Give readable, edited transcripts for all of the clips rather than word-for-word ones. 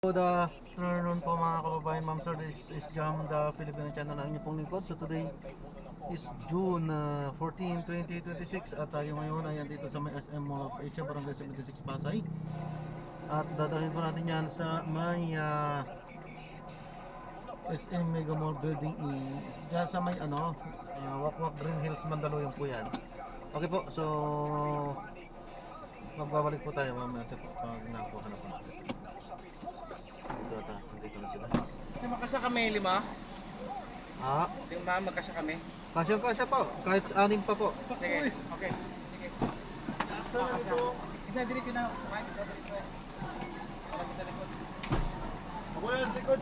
Good afternoon po mga kababayan, ma'am sir. This is Jam, the Filipino channel ng inyong pong lingkod. So today is June 14, 2026 at tayo ngayon ay andito sa may SM Mall of Asia, Barangay 76, Pasay. At dadalhin po natin yan sa may SM Mega Mall Building E, dyan sa may Wakwak Green Hills, Mandaluyong po yan. Okay po, so magbabalik po tayo mamaya po pag nakuha na po natin sila. Nandito na sila. Kasi magkasya kami, 5? Ah, 5, magkasya kami. kasya po, kahit 6 pa po. Sige, okay. Sige. Saan na ito? Isa dito na. Sakay dito dito. Alam kita likod. Ako na sa likod.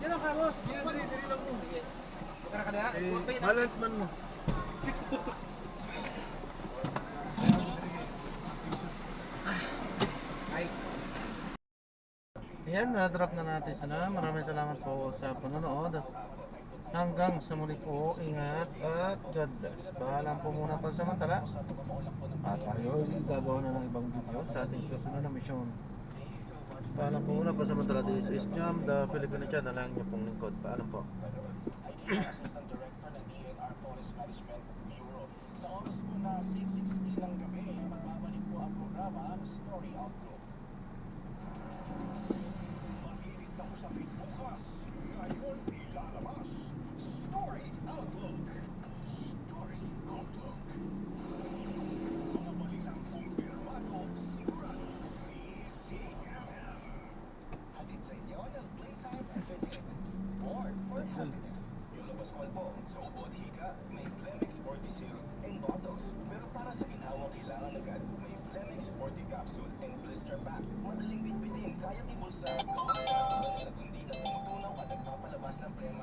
Yan ang kabos. Dili lang mo. Tara ka na. Balance man mo. Right. Ayan, na-drop na natin sila. Maraming salamat po sa panonood. Hanggang sa muli po, ingat at God bless. Paalam po muna pansamantala. At tayo gagawa na ng ibang video sa ating susunod na misyon. Paalam po muna pansamantala. This is Jam, the Filipino channel ng inyong pong lingkod. Paalam po.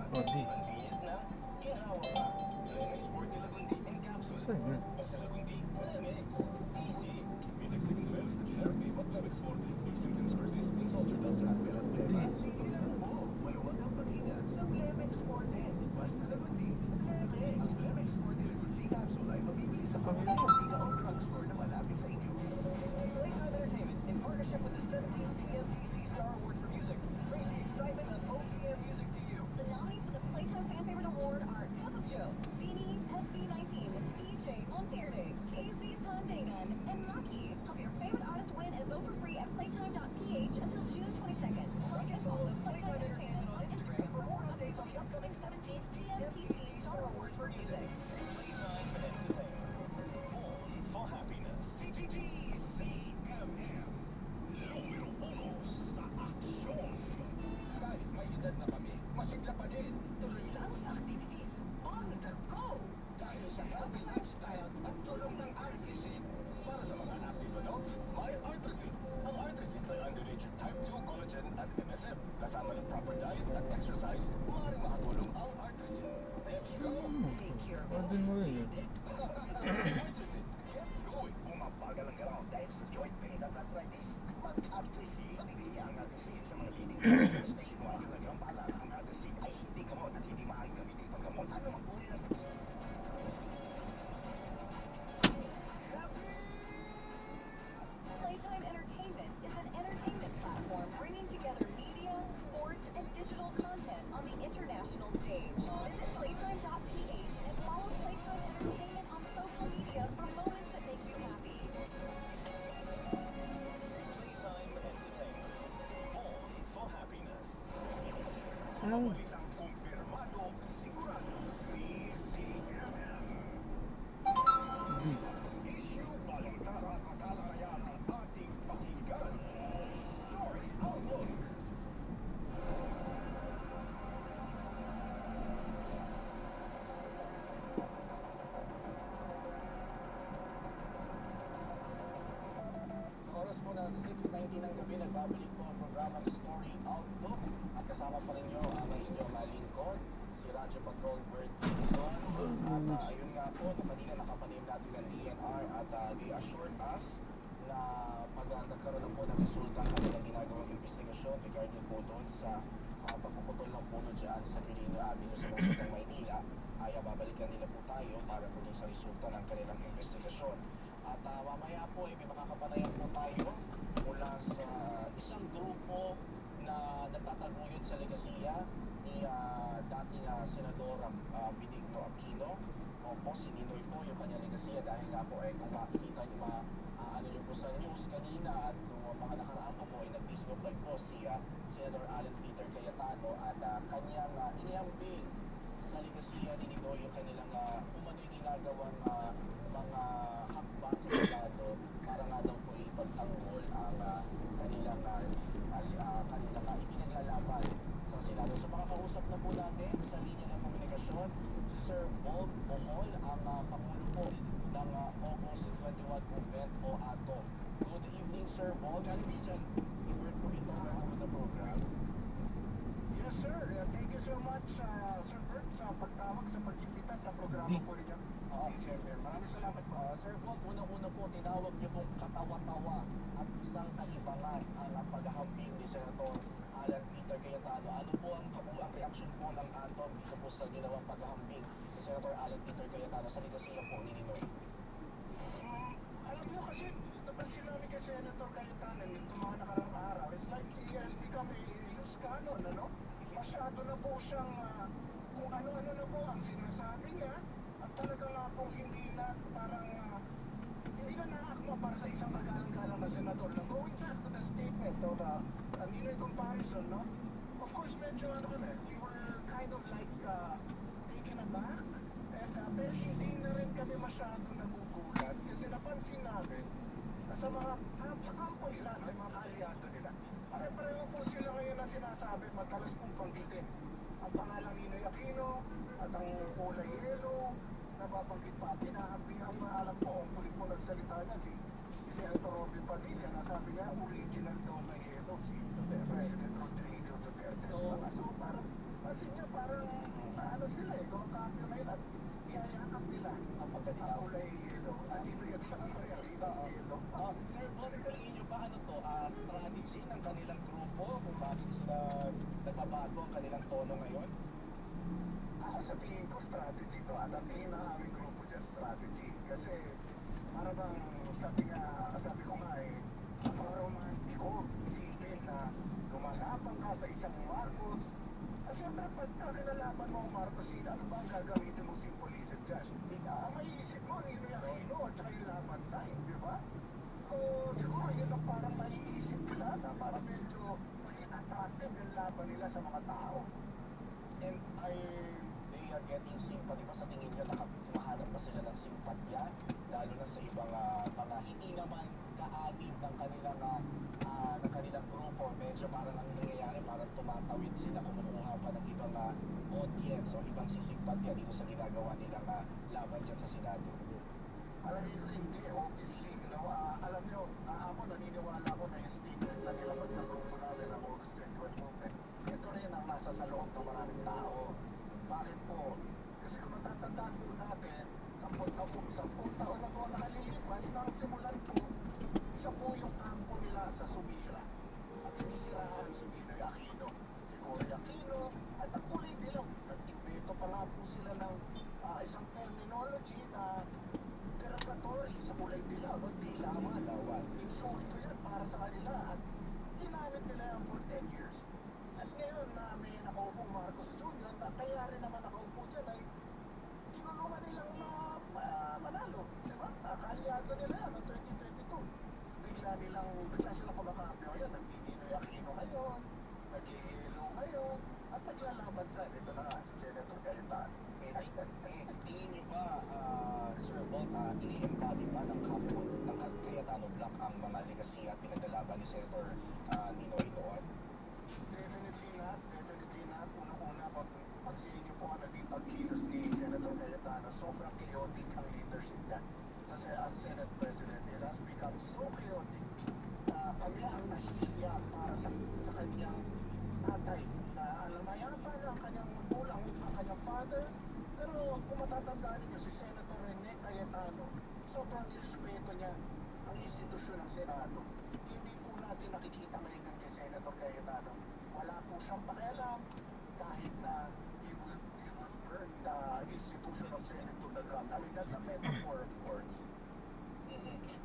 Oh, di. Saan yan? Sa Panginoon. Pwede mo rin yun. Playtime Entertainment is an entertainment platform bringing together media, sports, and digital content on the international stage. Visit playtime.ph and follow Playtime Entertainment on social media for moments that make you happy. Ay. Di. Oras po na 6:19 ng gabi, nagbabalik po ang programa Story Outlook at kasama pa rin nyo ang inyong lingkod, si Radyo Patrol Bert Dixon. At ayun nga po, kanina nakapanim natin ng DNR at they assured us na pag nagkaroon na po ng resulta ng kanilang ginagawang investigasyon regarding po doon sa pagpuputol ng puno dyan sa Quirino Avenue sa Lungsod Maynila, ay babalikan nila po tayo para po dun sa resulta ng kanilang investigasyon. At mamaya po, may makakapanayan po tayo mula sa isang grupo Taguyod sa legasiya ni dating Senador Benigno Aquino. Opo, si Ninoy po yung kanyang legasiya dahil nga po kung makikita niyo ano niyo po sa news kanina at nung mga nakaraan po ay nag-Facebook live po si Senator Alan Peter Cayetano at kanyang iniambing sa legasiya ni Ninoy yung kanilang umano'y ginagawang mga hakbang sa Senado para nga daw po ipagtanggol ang kanilang ipinaglalaban sa Senado. So makakausap na po natin sa linya ng komunikasyon si Sir Bob Bohol, ang Pangulo po ng August 21 Movement o ATO. Good evening, Sir Bob. Kalibigan, Edward po ito kasama the program. Yes, sir. Thank you so much, Sir Bert, sa pagtawag sa pag-imbita sa programa po ninyo. Siyempre, maraming salamat po. Sir Bob, unang-una po, tinawag niyo pong katawa-tawa at isang kaibangan ang paghahambing ni Senator Alan Peter Cayetano. Ano po ang reaksyon po ng ATO dito po sa ginawang paghahambing ni Senator Alan Peter Cayetano sa legasiya po ni Ninoy? Alam niyo kasi, napansin namin kay Senator Cayetano nitong mga nakarang araw, it's like he has become a loose cannon, ano? Masyado na po siyang kung ano-ano na po ang sinasabi niya at talaga nga pong hindi na parang hindi na naakma para sa isang magalang-galang na senador. Now, going back to the statement of Ninoy comparison, no? Of course, medyo we were kind of like taken aback and pero hindi na rin kami masyadong nagugulat kasi napansin namin na sa mga sa kampo nila, no, yung mga kaalyado nila, pare-pareho po sila ngayon na sinasabi, matalas pong banggitin ang pangalang Ninoy Aquino at ang kulay yellow, nababanggit pa at hinahambi ang alam po ang tuloy po nagsalita niya si Senator Robin Padilla na sabi niya original daw na yellow si President Rodrigo Duterte. So parang pansin niya parang ano sila kung copy na yun at iyayakap nila ang kulay yellow at ito yung kulay yellow. Sir Bob, tingin niyo ba ano to, strategy ng kanilang grupo kung bakit sila nagbabago ang kanilang tono ngayon? Sa tingin ko strategy to at ang tingin na aming grupo dyan strategy kasi para bang sabi ko nga para romantiko isipin na lumalaban ka sa isang Marcos at syempre pagka kinalaban mo ang Marcos ano ba ang gagamitin mo symbolism dyan? Ang maiisip mo Ninoy Aquino at saka yung laban tayo, di ba? So siguro yun ang parang maiisip nila na parang medyo maging attractive yung laban nila sa mga tao. And they are getting sympathy ba? Sa tingin niyo nakahanap ba sila ng simpatya lalo na sa ibang mga hindi naman kaanib ng kanilang grupo? Medyo parang ang nangyayari parang tumatawid sila, kumukuha pa ng ibang audience o ibang sisimpatya dito sa ginagawa nilang laban dyan sa Senado. Alam niyo, hindi, obviously, alam niyo, ako naniniwala ko na yung statement na nilabas ng grupo namin ng August 21 Movement. Ito rin ang nasa sa loob ng maraming tao. Bakit po? Kasi kung matatandaan po natin, 10 taon na po nakalilipan, nang simulan po, isa po yung kampo nila sa Sumira. At sinisiraan si Ninoy Aquino, si Cory Aquino, at ang kulay dilaw. Nag-imbeto pa nga po sila ng isang terminology na derogatory sa kulay dilaw, no? Dilawan. Insulto yan para sa kanila at ginamit nila yan for 10 years. At ngayon na may nakaupong Marcos Jr. na kaya rin naman nakaupo dyan ay tinulungan nilang manalo. Diba? Kaalyado nila yan noong 2022. Bigla silang kumakampyo. Ayan, nag-Ninoy Aquino ngayon, nag-Ielo ngayon, at naglalaban sa ito na nga, si Senator Cayetano. Tingin niyo ba, Sir Bob, ini-embody ba ng kampo ng Cayetano Black ang mga legacy at pinaglalaban ni Senator Ninoy noon? Definitely not. Unang-una, pagsinin niyo po ang naging pagkilos ni Senator Cayetano, sobrang chaotic ang leadership niya. Kasi as Senate President, it has become so chaotic na kami ang nahihiya para sa kanyang tatay na mayabang ang kanyang magulang, ang kanyang father. Pero kung matatandaan niyo si Senator Rene Cayetano, sobrang nirespeto niya ang institusyon ng Senado. Hindi po natin nakikita ngayon kay Senator Cayetano. Wala po siyang pakialam kahit na he will burn the institution of Senate to the ground. I mean, that's a metaphor, of course.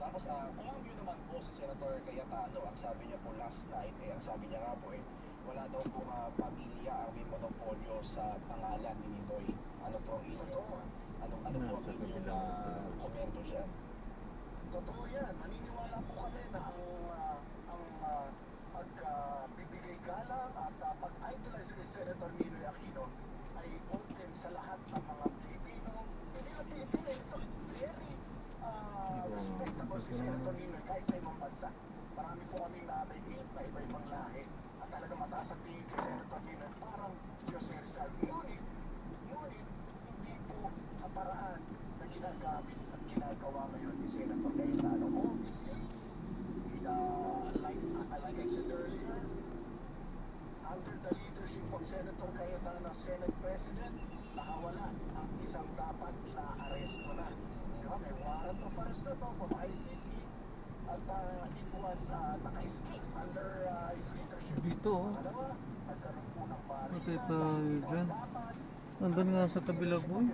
Tapos, kung ang view naman po sa Senator Cayetano, ang sabi niya po last night, ang sabi niya nga po wala daw po sa kabila. komento siya. Totoo yan. Naniniwala po kami na ang pagbibigay galang at pag-idolize kay Senator Ninoy Aquino ay open sa lahat ng mga Pilipino. Hindi lang Pilipino, ito very respectable si Senator Ninoy kahit sa ibang bansa. Marami po kaming nabaigit na iba-ibang lahi at talaga mataas ang tingin kay Senator Ninoy parang Jose Rizal. Ngunit, hindi po sa paraan na ginagamit at ginagawa ngayon ni Senator Cayetano. Obviously, like I said earlier, under the leadership of Senator Cayetano, Senate President, nakawala ang isang dapat na aresto na. Diba? May warrant of arrest na to from ICC at it was naka-escape under his leadership. Dito, oh. Pangalawa, nagkaroon po ng Patay tayo dyan. Nandun nga sa kabila, boy.